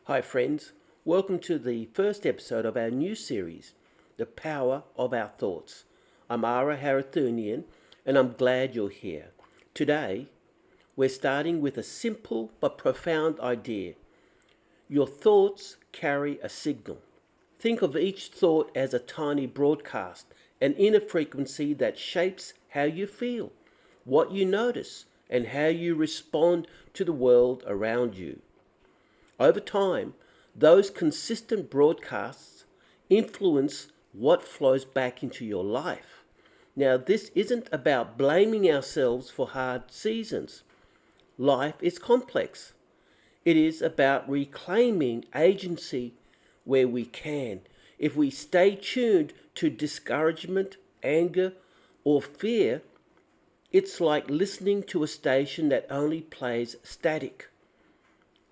Hi friends, welcome to the first episode of our new series, The Power of Our Thoughts. I'm Ara Harathunian and I'm glad you're here. Today, we're starting with a simple but profound idea. Your thoughts carry a signal. Think of each thought as a tiny broadcast, an inner frequency that shapes how you feel, what you notice, and how you respond to the world around you. Over time, those consistent broadcasts influence what flows back into your life. Now, this isn't about blaming ourselves for hard seasons. Life is complex. It is about reclaiming agency where we can. If we stay tuned to discouragement, anger, or fear, it's like listening to a station that only plays static.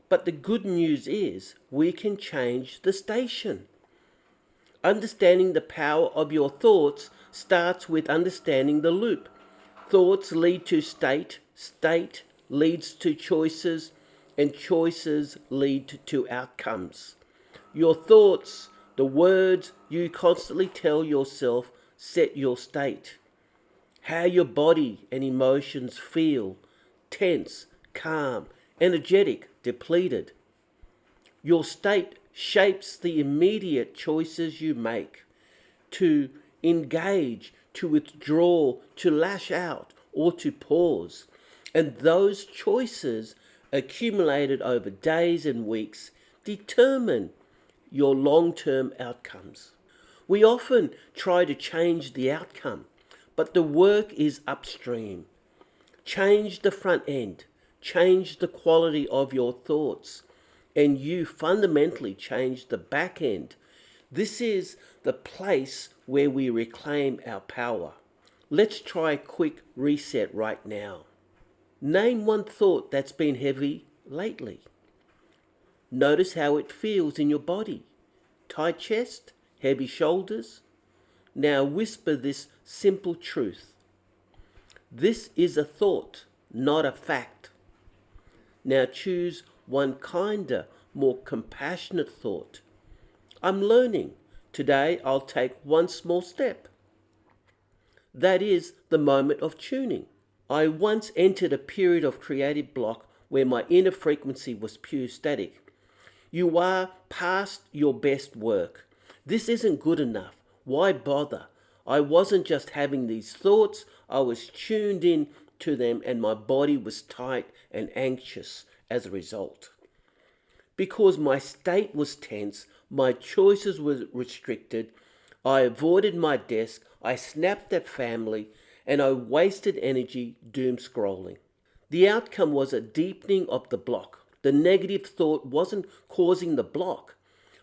But the good news is we can change the station. Understanding the power of your thoughts starts with understanding the loop. Thoughts lead to state, state leads to choices, and choices lead to outcomes. Your thoughts, the words you constantly tell yourself, set your state. How your body and emotions feel, tense, calm, energetic, depleted. Your state shapes the immediate choices you make to engage, to withdraw, to lash out, or to pause. And those choices, accumulated over days and weeks, determine your long-term outcomes. We often try to change the outcome, but the work is upstream. Change the front end, change the quality of your thoughts, and you fundamentally change the back end. This is the place where we reclaim our power. Let's try a quick reset right now. Name one thought that's been heavy lately. Notice how it feels in your body. Tight chest, heavy shoulders. Now whisper this simple truth. This is a thought, not a fact. Now choose one kinder, more compassionate thought. I'm learning. Today I'll take one small step. That is the moment of tuning. I once entered a period of creative block where my inner frequency was pure static. You are past your best work. This isn't good enough. Why bother? I wasn't just having these thoughts, I was tuned in to them and my body was tight and anxious as a result. Because my state was tense, my choices were restricted, I avoided my desk, I snapped at family, and I wasted energy doom scrolling. The outcome was a deepening of the block. The negative thought wasn't causing the block,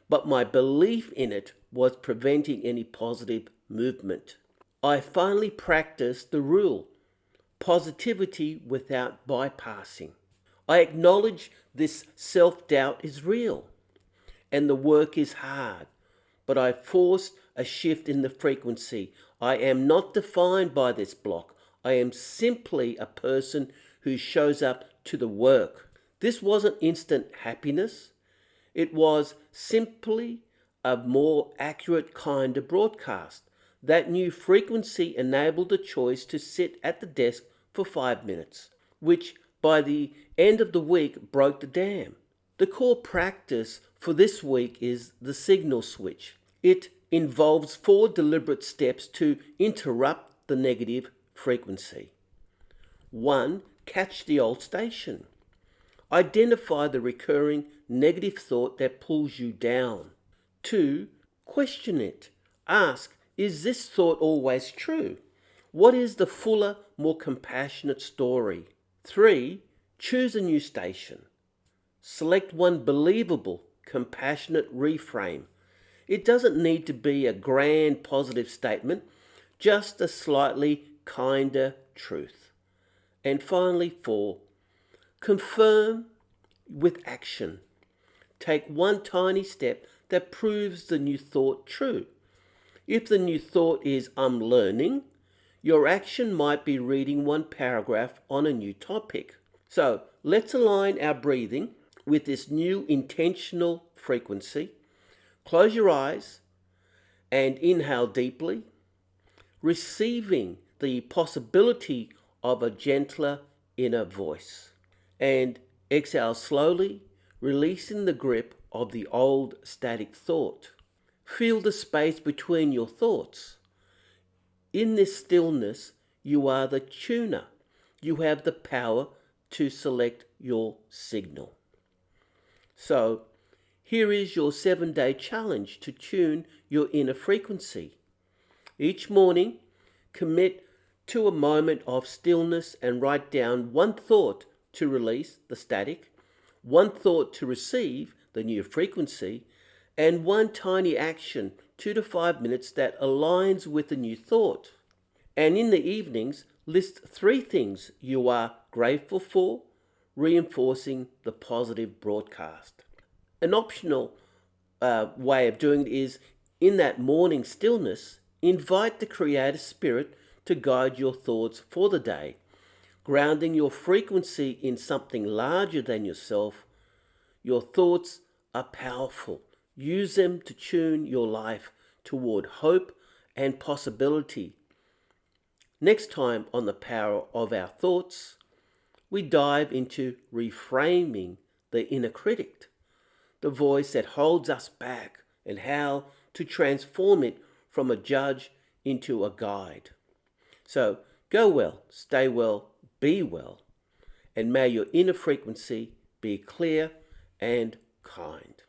but my belief in it was preventing any positive movement. I finally practiced the rule, positivity without bypassing. I acknowledge this self-doubt is real and the work is hard, but I forced a shift in the frequency. I am not defined by this block. I am simply a person who shows up to the work. This wasn't instant happiness. It was simply a more accurate kind of broadcast. That new frequency enabled a choice to sit at the desk for 5 minutes, which by the end of the week broke the dam. The core practice for this week is the signal switch. It involves 4 deliberate steps to interrupt the negative frequency. 1. Catch the old station. Identify the recurring negative thought that pulls you down. 2. Question it. Ask, is this thought always true? What is the fuller, more compassionate story? 3. Choose a new station. Select one believable, compassionate reframe. It doesn't need to be a grand positive statement, just a slightly kinder truth. And finally, 4. Confirm with action. Take one tiny step that proves the new thought true. If the new thought is I'm learning, your action might be reading one paragraph on a new topic. So let's align our breathing. with this new intentional frequency, close your eyes and inhale deeply, receiving the possibility of a gentler inner voice. And exhale slowly, releasing the grip of the old static thought. Feel the space between your thoughts. In this stillness, you are the tuner. You have the power to select your signal. So, here is your 7-day challenge to tune your inner frequency. Each morning, commit to a moment of stillness and write down one thought to release the static, one thought to receive the new frequency, and one tiny action, 2 to 5 minutes, that aligns with the new thought. And in the evenings, list 3 things you are grateful for, reinforcing the positive broadcast. An optional way of doing it is, in that morning stillness, invite the Creator Spirit to guide your thoughts for the day, grounding your frequency in something larger than yourself. Your thoughts are powerful. Use them to tune your life toward hope and possibility. Next time on The Power of Our Thoughts, we dive into reframing the inner critic, the voice that holds us back, and how to transform it from a judge into a guide. So go well, stay well, be well, and may your inner frequency be clear and kind.